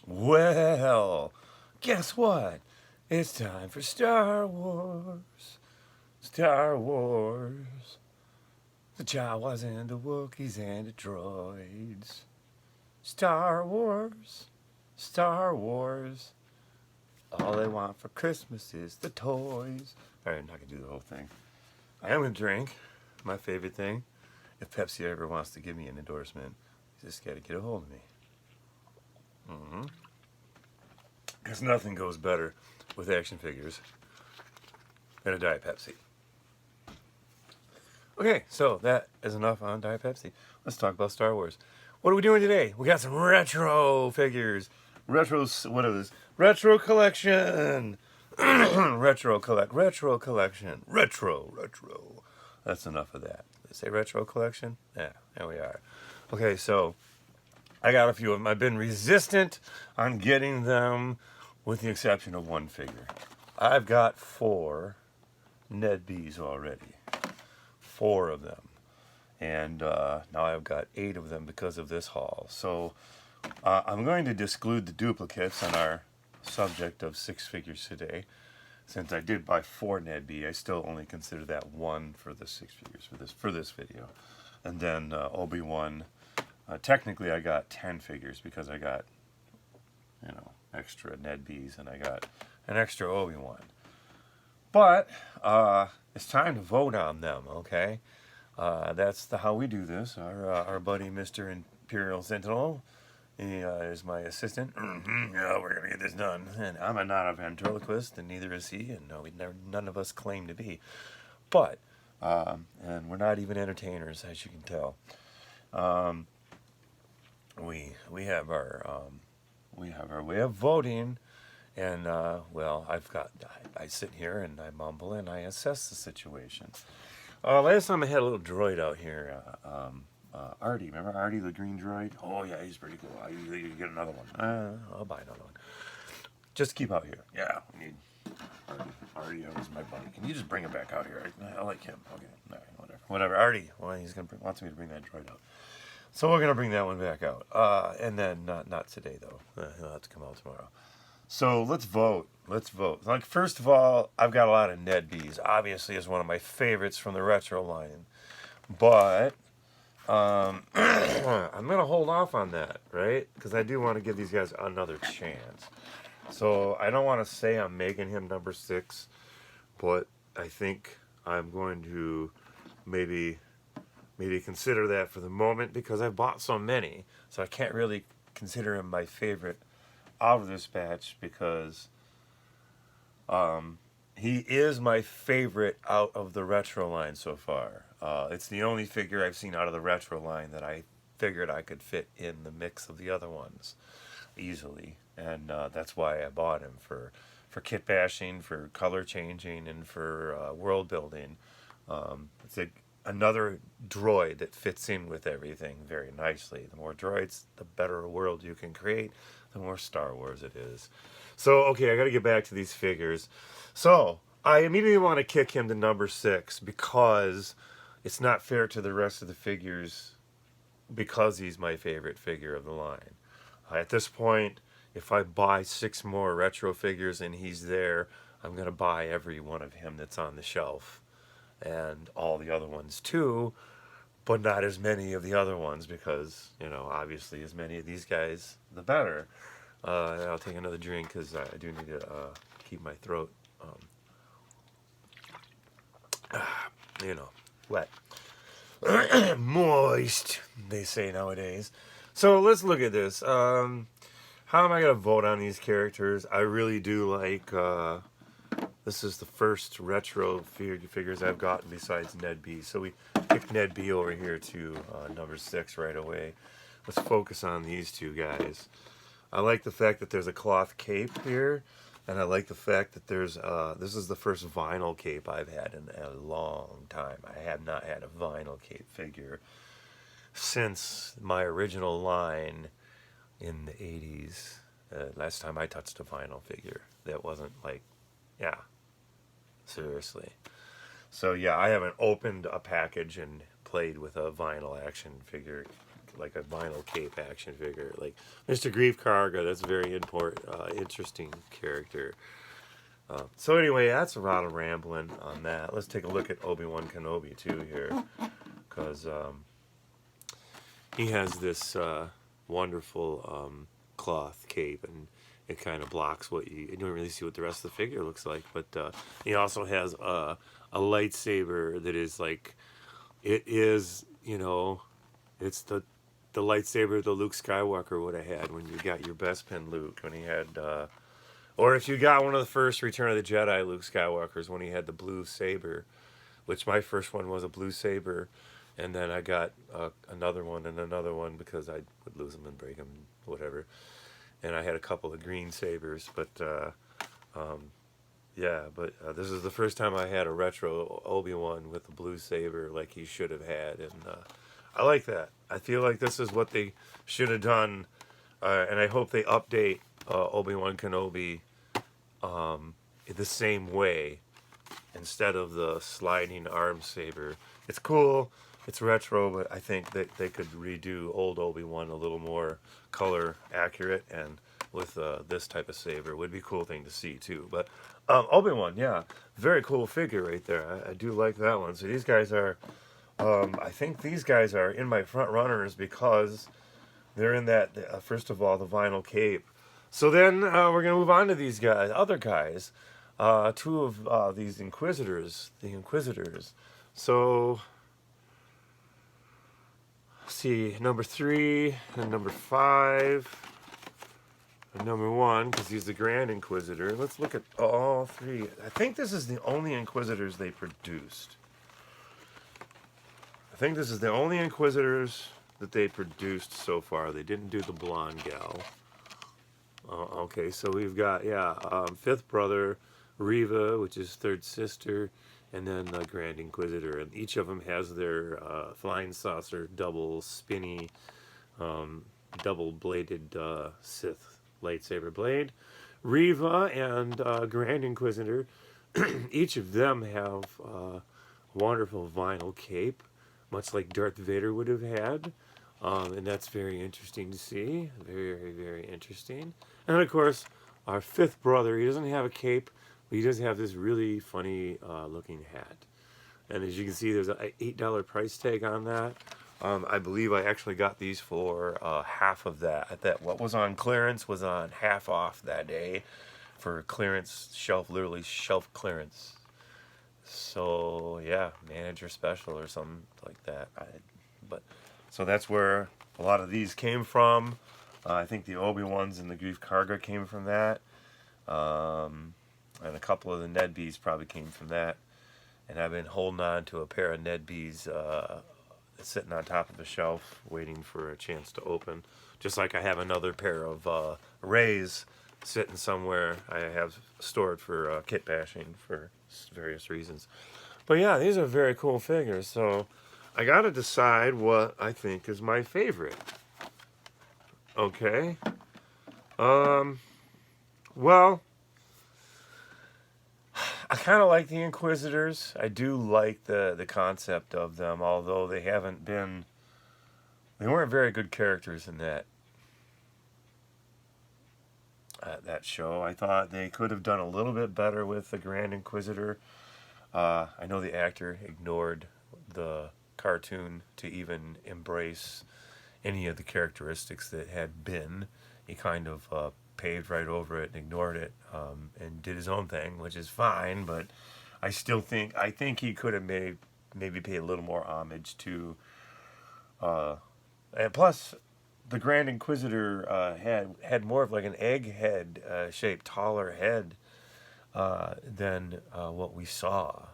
Well, guess what? It's time for Star Wars. Star Wars. The Jawas and the Wookiees and the droids. Star Wars. Star Wars. All they want for Christmas is the toys. Alright, I'm not going to do the whole thing. I am going to drink. My favorite thing. If Pepsi ever wants to give me an endorsement, you just got to get a hold of me. Because nothing goes better with action figures than a Diet Pepsi. Okay, so that is enough on Diet Pepsi. Let's talk about Star Wars. What are we doing today? We got some retro figures. What is this? Retro collection. Retro collection. Retro. That's enough of that. Did I say retro collection? Yeah, there we are. Okay, so I got a few of them. I've been resistant on getting them with the exception of one figure. I've got 4 ned-Bs already. 4 of them. And now I've got 8 of them because of this haul. So I'm going to exclude the duplicates on our subject of 6 figures today. Since I did buy 4 ned-B, I still only consider that 1 for the 6 figures for this video. And then ObiWan. Technically, I got 10 figures because I got, extra ned-Bs and I got an extra ObiWan. But it's time to vote on them, okay? That's how we do this. Our buddy, Mr. Imperial Sentinel, he is my assistant. Yeah, we're going to get this done. And I'm not a ventriloquist, and neither is he, and none of us claim to be. But, and we're not even entertainers, as you can tell. We have our way of voting, and well, I sit here and I mumble and I assess the situation. Last time I had a little droid out here, Artie. Remember Artie, the green droid? Oh yeah, he's pretty cool. You get another one. I'll buy another one. Just keep out here. Yeah, we need Artie. Was my buddy. Can you just bring him back out here? I like him. Okay, all right, whatever. Artie. Well, wants me to bring that droid out. So we're gonna bring that one back out, and then not today though. He'll have to come out tomorrow. So let's vote. Like first of all, I've got a lot of ned-Bs. Obviously, is one of my favorites from the retro line, but I'm gonna hold off on that, right? Because I do want to give these guys another chance. So I don't want to say I'm making him number 6, but I think I'm going to maybe consider that for the moment because I've bought so many, so I can't really consider him my favorite out of this batch because he is my favorite out of the retro line so far. It's the only figure I've seen out of the retro line that I figured I could fit in the mix of the other ones easily, and that's why I bought him for kit bashing, for color changing, and for world building. It's another droid that fits in with everything very nicely. The more droids, the better world you can create, the more Star Wars it is. So, okay, I got to get back to these figures. So, I immediately want to kick him to number 6 because it's not fair to the rest of the figures because he's my favorite figure of the line. At this point, if I buy 6 more retro figures and he's there, I'm going to buy every one of him that's on the shelf. And all the other ones too, but not as many of the other ones because, obviously as many of these guys, the better. I'll take another drink because I do need to keep my throat, wet. Moist, they say nowadays. So let's look at this. How am I going to vote on these characters? I really do like... This is the first retro figures I've gotten besides ned-B. So we picked ned-B over here to number 6 right away. Let's focus on these 2 guys. I like the fact that there's a cloth cape here. And I like the fact that there's, this is the first vinyl cape I've had in a long time. I have not had a vinyl cape figure since my original line in the 80s. Last time I touched a vinyl figure. That wasn't like, yeah. Seriously. So yeah, I haven't opened a package and played with a vinyl action figure like a vinyl cape action figure, like Mr. Greif Carga. That's a very interesting character. So anyway, that's a lot of rambling on that. Let's take a look at Obi-Wan Kenobi too here, because he has this wonderful cloth cape, and it kind of blocks you don't really see what the rest of the figure looks like. But he also has a lightsaber that is like, it is, it's the lightsaber that Luke Skywalker would have had when you got your Bespin Luke, when he had, or if you got one of the first Return of the Jedi Luke Skywalkers, when he had the blue saber, which my first one was a blue saber, and then I got another one and another one because I would lose them and break them, whatever. And I had a couple of green sabers, but this is the first time I had a retro Obi-Wan with a blue saber like he should have had, and I like that. I feel like this is what they should have done, and I hope they update Obi-Wan Kenobi the same way instead of the sliding arm saber. It's cool, it's retro, but I think that they could redo old Obi-Wan a little more color accurate, and with this type of saber would be a cool thing to see too. But Obi-Wan, yeah, very cool figure right there. I do like that one. So these guys are, I think these guys are in my front runners because they're in that, first of all, the vinyl cape. So then we're going to move on to these guys, other guys. Two of these Inquisitors, the Inquisitors. So, let's see, number 3 and number 5 and number 1, because he's the Grand Inquisitor. Let's look at all 3. I think this is the only Inquisitors they produced. I think this is the only Inquisitors that they produced so far. They didn't do the blonde gal. Okay, so we've got, fifth brother, Reva, which is third sister, and then the Grand Inquisitor. And each of them has their flying saucer, double spinny, double-bladed Sith lightsaber blade. Reva and Grand Inquisitor, each of them have wonderful vinyl cape, much like Darth Vader would have had. And that's very interesting to see. Very, very interesting. And of course, our fifth brother, he doesn't have a cape, but he does have this really funny looking hat. And as you can see, there's an $8 price tag on that. I believe I actually got these for half of that. What was on clearance was on half off that day for clearance shelf, literally shelf clearance. So yeah, manager special or something like that. So that's where a lot of these came from. I think the Obi-Wans and the Greif Carga came from that. And a couple of the ned-Bs probably came from that. And I've been holding on to a pair of ned-Bs sitting on top of the shelf waiting for a chance to open. Just like I have another pair of Rays sitting somewhere I have stored for kit bashing for various reasons. But yeah, these are very cool figures. So I got to decide what I think is my favorite. Okay. Well, I kind of like the Inquisitors. I do like the concept of them, although they weren't very good characters in that show. I thought they could have done a little bit better with the Grand Inquisitor. I know the actor ignored the cartoon to even embrace any of the characteristics that had been. He kind of paved right over it and ignored it, and did his own thing, which is fine, but I think he could have maybe paid a little more homage to, and plus the Grand Inquisitor had more of like an egghead shaped, taller head than what we saw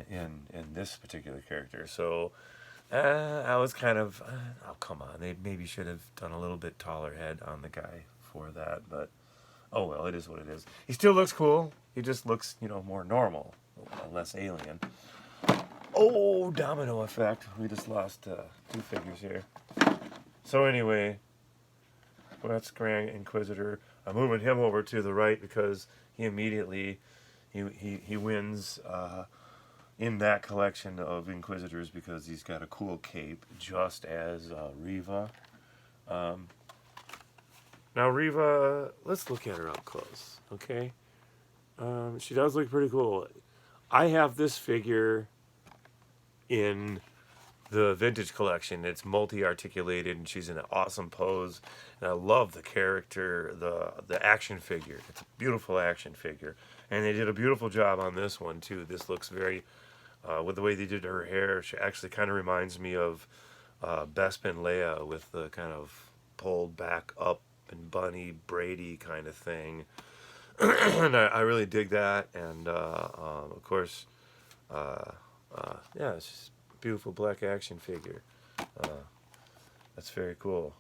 in this particular character. So I was kind of, oh come on, they maybe should have done a little bit taller head on the guy for that, but oh well, it is what it is. He still looks cool. He just looks, more normal, less alien. Oh, domino effect. We just lost 2 figures here. So anyway, well, that's Grand Inquisitor. I'm moving him over to the right because he immediately he wins in that collection of Inquisitors because he's got a cool cape, just as Riva. Now Riva, let's look at her up close, okay? She does look pretty cool. I have this figure in the vintage collection. It's multi-articulated, and she's in an awesome pose. And I love the character, the action figure. It's a beautiful action figure, and they did a beautiful job on this one too. This looks very, with the way they did her hair, she actually kind of reminds me of Bespin Leia with the kind of pulled back up and bunny Brady kind of thing. And I really dig that. And of course, yeah, it's just a beautiful black action figure. That's very cool.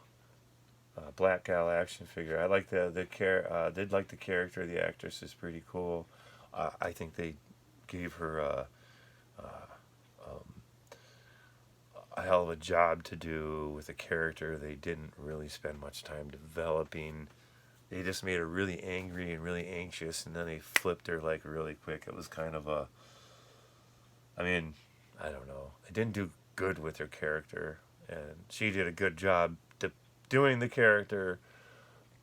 Black gal action figure. I like did like the character. The actress is pretty cool. I think they gave her a hell of a job to do with a character they didn't really spend much time developing. They just made her really angry and really anxious, and then they flipped her like really quick. It was kind of a, I mean, I don't know. They didn't do good with her character, and she did a good job doing the character,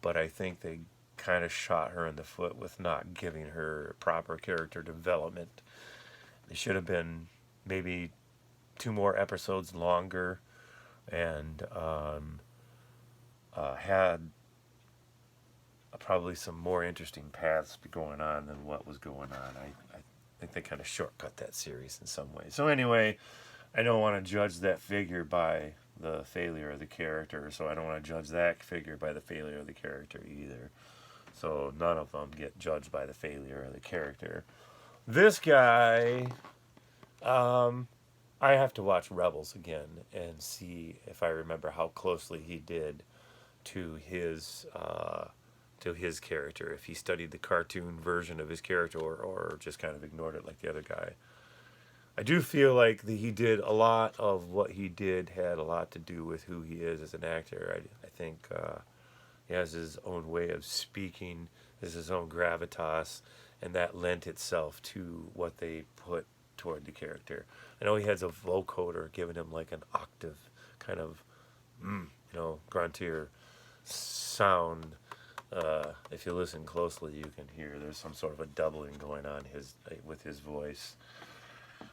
but I think they kind of shot her in the foot with not giving her proper character development. They should have been maybe 2 more episodes longer, and had probably some more interesting paths going on than what was going on. I think they kind of shortcut that series in some ways. So anyway, I don't want to judge that figure by the failure of the character, so I don't want to judge that figure by the failure of the character either. So none of them get judged by the failure of the character. This guy, I have to watch Rebels again and see if I remember how closely he did to his character, if he studied the cartoon version of his character or just kind of ignored it like the other guy. I do feel like he did a lot of what he did had a lot to do with who he is as an actor. I think he has his own way of speaking, has his own gravitas, and that lent itself to what they put toward the character. I know he has a vocoder giving him like an octave kind of, gruntier sound. If you listen closely, you can hear there's some sort of a doubling going on with his voice.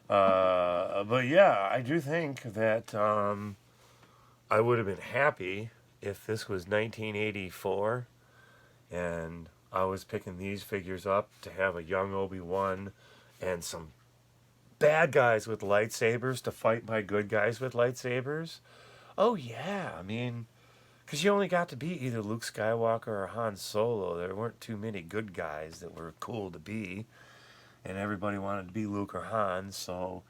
But yeah, I do think that I would have been happy if this was 1984 and I was picking these figures up to have a young ObiWan and some bad guys with lightsabers to fight my good guys with lightsabers. Oh yeah, I mean, because you only got to be either Luke Skywalker or Han Solo. There weren't too many good guys that were cool to be, and everybody wanted to be Luke or Han. So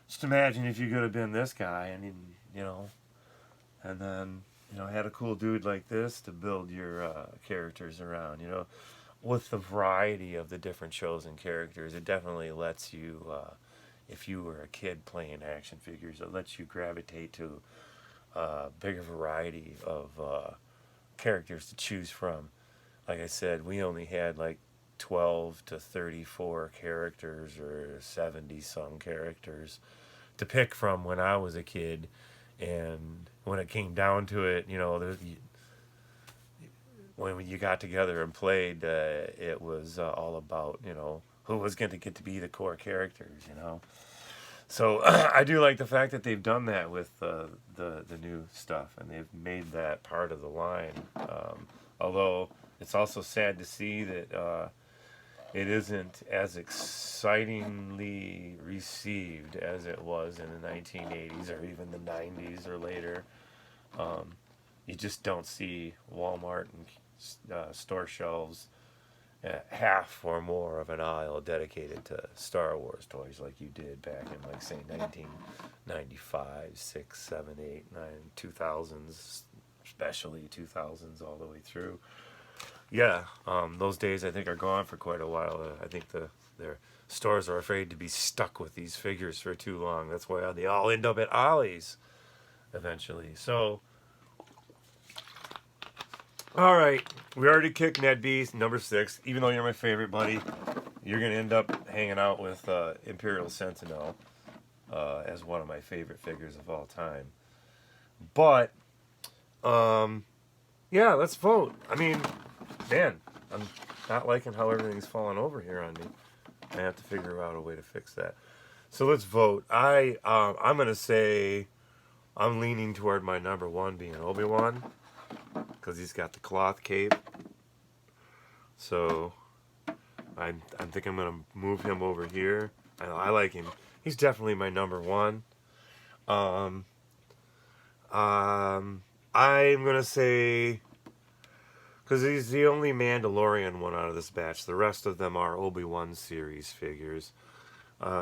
just imagine if you could have been this guy, and and then had a cool dude like this to build your characters around. With the variety of the different chosen characters, it definitely lets you, if you were a kid playing action figures, it lets you gravitate to a bigger variety of characters to choose from. Like I said, we only had like 12 to 34 characters or 70 some characters to pick from when I was a kid, and when it came down to it, when you got together and played, it was all about who was going to get to be the core characters. So I do like the fact that they've done that with the new stuff, and they've made that part of the line. Although it's also sad to see that it isn't as excitingly received as it was in the 1980s or even the 90s or later. You just don't see Walmart and store shelves half or more of an aisle dedicated to Star Wars toys like you did back in, like, say, 1995, 6, 7, 8, 9, 2000s, especially 2000s all the way through. Yeah, those days I think are gone for quite a while. I think their stores are afraid to be stuck with these figures for too long. That's why they all end up at Ollie's eventually. So, all right, we already kicked ned-B, number 6. Even though you're my favorite, buddy, you're going to end up hanging out with Imperial Sentinel as one of my favorite figures of all time. But, yeah, let's vote. I mean, man, I'm not liking how everything's falling over here on me. I have to figure out a way to fix that. So let's vote. I'm going to say I'm leaning toward my number one being ObiWan, because he's got the cloth cape. So I think I'm going to move him over here. I like him. He's definitely my number one. I'm going to say, because he's the only Mandalorian one out of this batch. The rest of them are Obi-Wan series figures.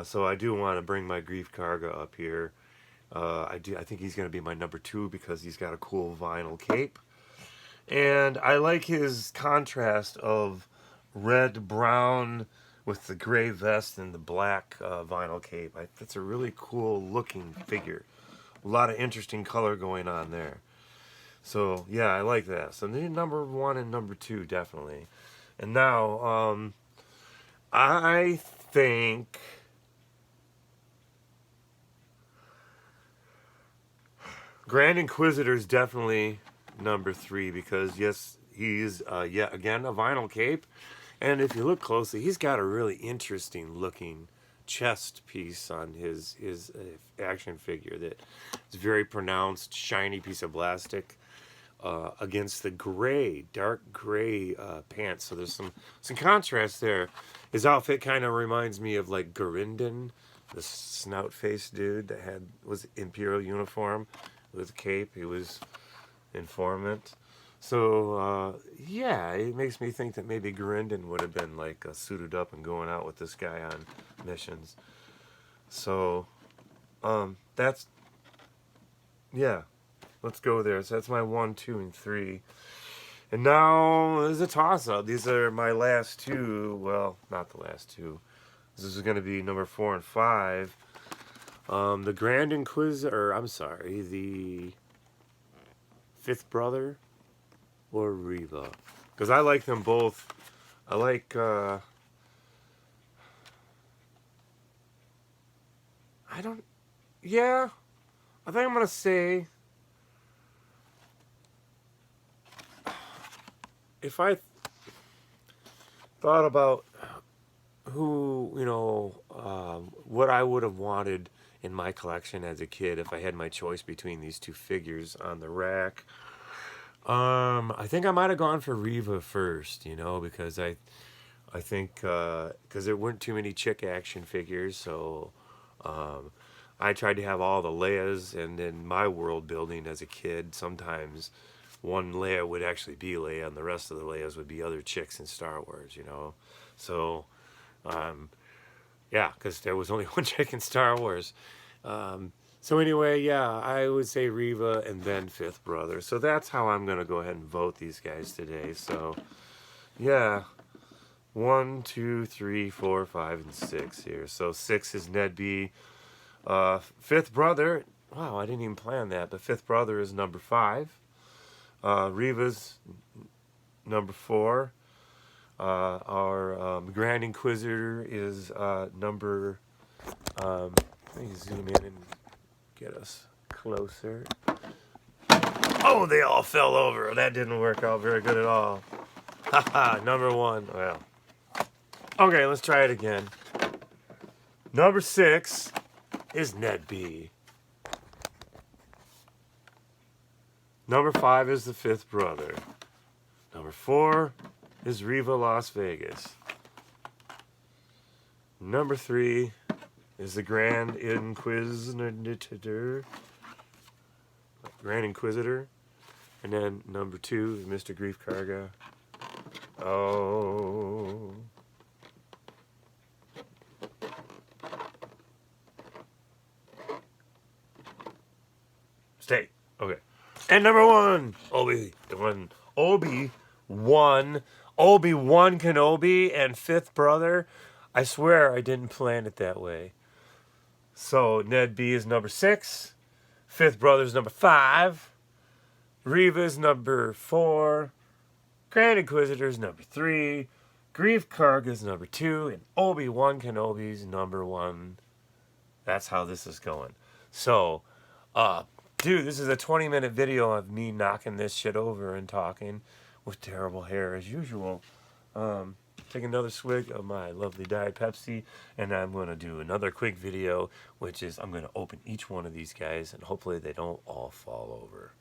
So I do want to bring my Greif Carga up here. I think he's going to be my number two because he's got a cool vinyl cape. And I like his contrast of red, brown with the gray vest and the black vinyl cape. That's a really cool looking figure. A lot of interesting color going on there. So, yeah, I like that. So, number one and number two, definitely. And now, I think Grand Inquisitor is definitely number three because, yes, he's, yet again, a vinyl cape. And if you look closely, he's got a really interesting looking chest piece on his action figure that is very pronounced, shiny piece of plastic against the gray, dark gray pants. So there's some contrast there. His outfit kind of reminds me of like Garindin, the snout-faced dude that was Imperial uniform with a cape. He was informant. So, yeah, it makes me think that maybe Garindin would have been, like, suited up and going out with this guy on missions. So, that's, yeah, let's go there. So that's my 1, 2, and 3. And now, there's a toss-up. These are my last two. Well, not the last two. This is going to be number 4 and 5. The Grand Inquisitor, the Fifth Brother or Reva, because I like them both. I like I think I'm gonna say, if I thought about who, what I would have wanted in my collection as a kid if I had my choice between these two figures on the rack, I think I might have gone for Reva first, because I think, because there weren't too many chick action figures, so I tried to have all the Leias, and in my world building as a kid, sometimes one Leia would actually be Leia, and the rest of the Leias would be other chicks in Star Wars, So, yeah, because there was only one chick in Star Wars. So anyway, yeah, I would say Reva and then Fifth Brother. So that's how I'm going to go ahead and vote these guys today. So, yeah, 1, 2, 3, 4, 5, and 6 here. So 6 is ned-B. Fifth Brother, wow, I didn't even plan that, but Fifth Brother is number 5. Reva's number 4. Our Grand Inquisitor is number, let me zoom in and get us closer. Oh, they all fell over. That didn't work out very good at all. Haha, number 1. Well, okay, let's try it again. Number 6 is ned-B. Number 5 is the Fifth Brother. Number 4 is Reva Las Vegas. Number 3 is the Grand Inquisitor. And then number 2 is Mr. Greif Carga. Oh. Stay. Okay. And number 1, Obi-Wan Kenobi and Fifth Brother. I swear I didn't plan it that way. So ned-B is number 6. Fifth Brother is number 5. Reva is number 4. Grand Inquisitor is number 3. Greif Carga is number 2, and Obi-Wan Kenobi's number 1. That's how this is going. So, dude, this is a 20-minute video of me knocking this shit over and talking with terrible hair as usual. Take another swig of my lovely Diet Pepsi, and I'm going to do another quick video, which is I'm going to open each one of these guys, and hopefully they don't all fall over.